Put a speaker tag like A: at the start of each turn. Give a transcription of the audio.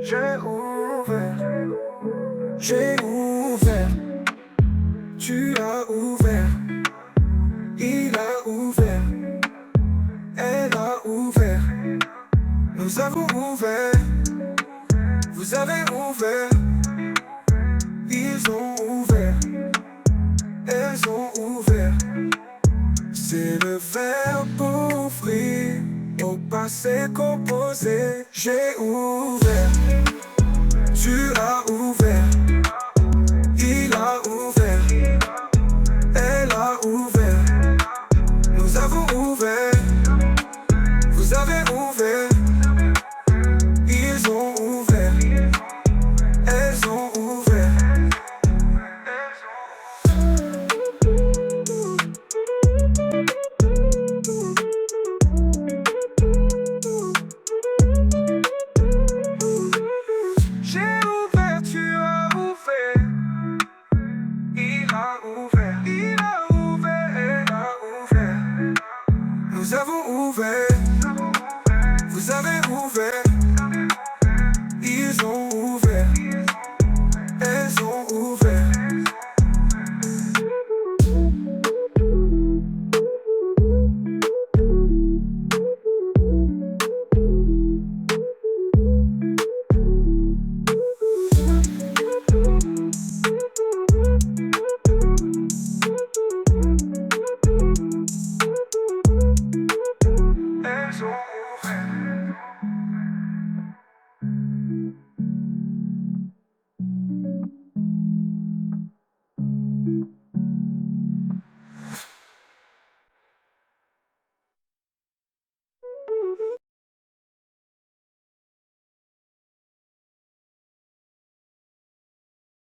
A: J'ai ouvert, j'ai ouvert, tu as ouvert, il a ouvert, elle a ouvert, nous avons ouvert, vous avez ouvert, ils ont ouvert, elles ont ouvert. C'est le verbe ouvrir au passé composé. J'ai ouvert, tu as ouvert, il a ouvert, elle a ouvert, nous avons ouvert, vous avez ouvert, ils ont ouvert, elles ont ouvert. J'ai ouvert, tu as ouvert, il a ouvert, elle a ouvert, nous avons ouvert, vous avez ouvert, ils ont ouvert, elles ont ouvert. Elles ont ouvert.